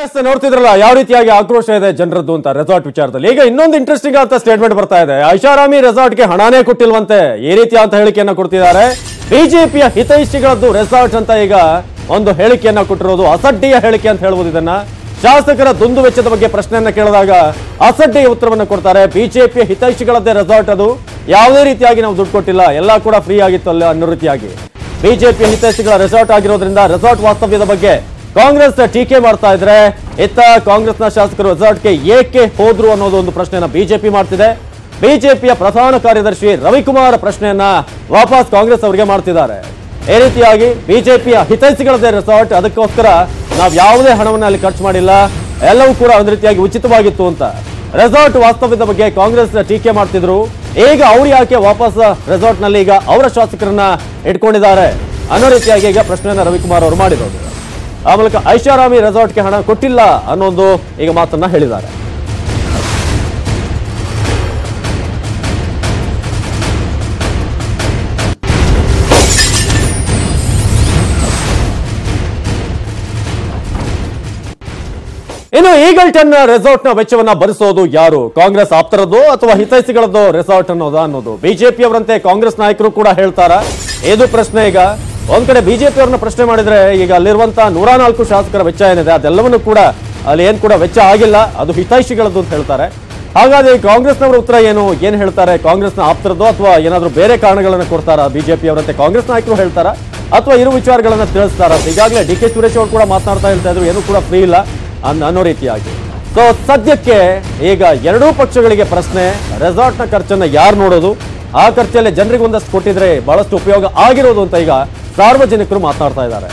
S ನೋಡ್ತಿದ್ರಲ್ಲ ಯಾವ ರೀತಿಯಾಗಿ ಆಕ್ರೋಶ ಇದೆ ಜನರದ್ದು ಅಂತ ರೆಸಾರ್ಟ್ ವಿಚಾರದಲ್ಲಿ. ಈಗ ಇನ್ನೊಂದು ಇಂಟ್ರೆಸ್ಟಿಂಗ್ ಅಂತ ಸ್ಟೇಟ್ಮೆಂಟ್ ಬರ್ತಾ ಇದೆ. ಐಷಾರಾಮಿ ರೆಸಾರ್ಟ್ಗೆ ಹಣನೇ ಕೊಟ್ಟಿಲ್ವಂತೆ, ಈ ರೀತಿಯ ಅಂತ ಹೇಳಿಕೆಯನ್ನ ಕೊಡ್ತಿದ್ದಾರೆ. ಬಿಜೆಪಿಯ ಹಿತೈಷಿಗಳದ್ದು ರೆಸಾರ್ಟ್ ಅಂತ ಈಗ ಒಂದು ಹೇಳಿಕೆಯನ್ನ ಕೊಟ್ಟಿರೋದು ಅಸಡ್ಡೆಯ ಹೇಳಿಕೆ ಅಂತ ಹೇಳ್ಬೋದು. ಇದನ್ನ ಶಾಸಕರ ದುಂದು ವೆಚ್ಚದ ಬಗ್ಗೆ ಪ್ರಶ್ನೆಯನ್ನ ಕೇಳಿದಾಗ ಅಸಡ್ಡೆಯ ಉತ್ತರವನ್ನು ಕೊಡ್ತಾರೆ. ಬಿಜೆಪಿಯ ಹಿತೈಷಿಗಳದ್ದೇ ರೆಸಾರ್ಟ್, ಅದು ಯಾವುದೇ ರೀತಿಯಾಗಿ ನಾವು ದುಡ್ಡು ಕೊಟ್ಟಿಲ್ಲ, ಎಲ್ಲ ಕೂಡ ಫ್ರೀ ಆಗಿತ್ತು ಅಲ್ಲ ಅನ್ನೋ ರೀತಿಯಾಗಿ ಬಿಜೆಪಿಯ ಹಿತೈಷಿಗಳ ರೆಸಾರ್ಟ್ ಆಗಿರೋದ್ರಿಂದ ರೆಸಾರ್ಟ್ ವಾಸ್ತವ್ಯದ ಬಗ್ಗೆ ಕಾಂಗ್ರೆಸ್ ಟೀಕೆ ಮಾಡ್ತಾ ಇದ್ರೆ, ಇತ್ತ ಕಾಂಗ್ರೆಸ್ನ ಶಾಸಕರು ರೆಸಾರ್ಟ್ಗೆ ಏಕೆ ಹೋದ್ರು ಅನ್ನೋದು ಒಂದು ಪ್ರಶ್ನೆಯನ್ನ ಬಿಜೆಪಿ ಮಾಡ್ತಿದೆ. ಬಿಜೆಪಿಯ ಪ್ರಧಾನ ಕಾರ್ಯದರ್ಶಿ ರವಿಕುಮಾರ್ ಪ್ರಶ್ನೆಯನ್ನ ವಾಪಸ್ ಕಾಂಗ್ರೆಸ್ ಅವರಿಗೆ ಮಾಡ್ತಿದ್ದಾರೆ. ಈ ರೀತಿಯಾಗಿ ಬಿಜೆಪಿಯ ಹಿತೈಷಿಗಳದ್ದೇ ರೆಸಾರ್ಟ್, ಅದಕ್ಕೋಸ್ಕರ ನಾವು ಯಾವುದೇ ಹಣವನ್ನು ಅಲ್ಲಿ ಖರ್ಚು ಮಾಡಿಲ್ಲ, ಎಲ್ಲವೂ ಕೂಡ ಒಂದು ರೀತಿಯಾಗಿ ಉಚಿತವಾಗಿತ್ತು ಅಂತ ರೆಸಾರ್ಟ್ ವಾಸ್ತವ್ಯದ ಬಗ್ಗೆ ಕಾಂಗ್ರೆಸ್ ಟೀಕೆ ಮಾಡ್ತಿದ್ರು. ಈಗ ಅವ್ರು ಯಾಕೆ ವಾಪಸ್ ರೆಸಾರ್ಟ್ ನಲ್ಲಿ ಈಗ ಅವರ ಶಾಸಕರನ್ನ ಇಟ್ಕೊಂಡಿದ್ದಾರೆ ಅನ್ನೋ ರೀತಿಯಾಗಿ ಈಗ ಪ್ರಶ್ನೆಯನ್ನ ರವಿಕುಮಾರ್ ಅವರು ಮಾಡಿರೋದು. ಆ ಮೂಲಕ ಐಷಾರಾಮಿ ರೆಸಾರ್ಟ್ಗೆ ಹಣ ಕೊಟ್ಟಿಲ್ಲ ಅನ್ನೋದು ಈಗ ಮಾತನ್ನ ಹೇಳಿದ್ದಾರೆ. ಇನ್ನು ಈಗಲ್ಟನ್ ರೆಸಾರ್ಟ್ ನ ವೆಚ್ಚವನ್ನ ಭರಿಸೋದು ಯಾರು? ಕಾಂಗ್ರೆಸ್ ಆಪ್ತರದ್ದು ಅಥವಾ ಹಿತೈಷಿಗಳದ್ದು ರೆಸಾರ್ಟ್ ಅನ್ನೋದು ಬಿಜೆಪಿ ಅವರಂತೆ ಕಾಂಗ್ರೆಸ್ ನಾಯಕರು ಕೂಡ ಹೇಳ್ತಾರ? ಇದು ಪ್ರಶ್ನೆ. ಈಗ ಒಂದ್ ಕಡೆ ಬಿಜೆಪಿ ಅವ್ರನ್ನ ಪ್ರಶ್ನೆ ಮಾಡಿದ್ರೆ, ಈಗ ಅಲ್ಲಿರುವಂತಹ 104 ಶಾಸಕರ ವೆಚ್ಚ ಏನಿದೆ ಅದೆಲ್ಲವನ್ನೂ ಕೂಡ ಅಲ್ಲಿ ಏನ್ ಕೂಡ ವೆಚ್ಚ ಆಗಿಲ್ಲ, ಅದು ಹಿತೈಷಿಗಳದ್ದು ಅಂತ ಹೇಳ್ತಾರೆ. ಹಾಗಾದ್ರೆ ಕಾಂಗ್ರೆಸ್ನವರ ಉತ್ತರ ಏನ್ ಹೇಳ್ತಾರೆ? ಕಾಂಗ್ರೆಸ್ನ ಆಪ್ತರದ್ದು ಅಥವಾ ಏನಾದ್ರೂ ಬೇರೆ ಕಾರಣಗಳನ್ನ ಕೊಡ್ತಾರಾ? ಬಿಜೆಪಿ ಅವರಂತೆ ಕಾಂಗ್ರೆಸ್ ನಾಯಕರು ಹೇಳ್ತಾರ ಅಥವಾ ಇರು ವಿಚಾರಗಳನ್ನ ತಿಳಿಸ್ತಾರ? ಈಗಾಗಲೇ ಡಿ ಕೆ ಸುರೇಶ್ ಅವರು ಕೂಡ ಮಾತನಾಡ್ತಾ ಹೇಳ್ತಾ ಇದ್ರು, ಏನು ಕೂಡ ಫ್ರೀ ಇಲ್ಲ ಅನ್ನೋ ರೀತಿಯಾಗಿ. ಸೊ ಸದ್ಯಕ್ಕೆ ಈಗ ಎರಡೂ ಪಕ್ಷಗಳಿಗೆ ಪ್ರಶ್ನೆ, ರೆಸಾರ್ಟ್ ನ ಖರ್ಚನ್ನ ಯಾರು ನೋಡೋದು? ಆ ಖರ್ಚಲ್ಲಿ ಜನರಿಗೆ ಒಂದಷ್ಟು ಕೊಟ್ಟಿದ್ರೆ ಬಹಳಷ್ಟು ಉಪಯೋಗ ಆಗಿರೋದು ಅಂತ ಈಗ ಸಾರ್ವಜನಿಕರು ಮಾತನಾಡ್ತಾ ಇದ್ದಾರೆ.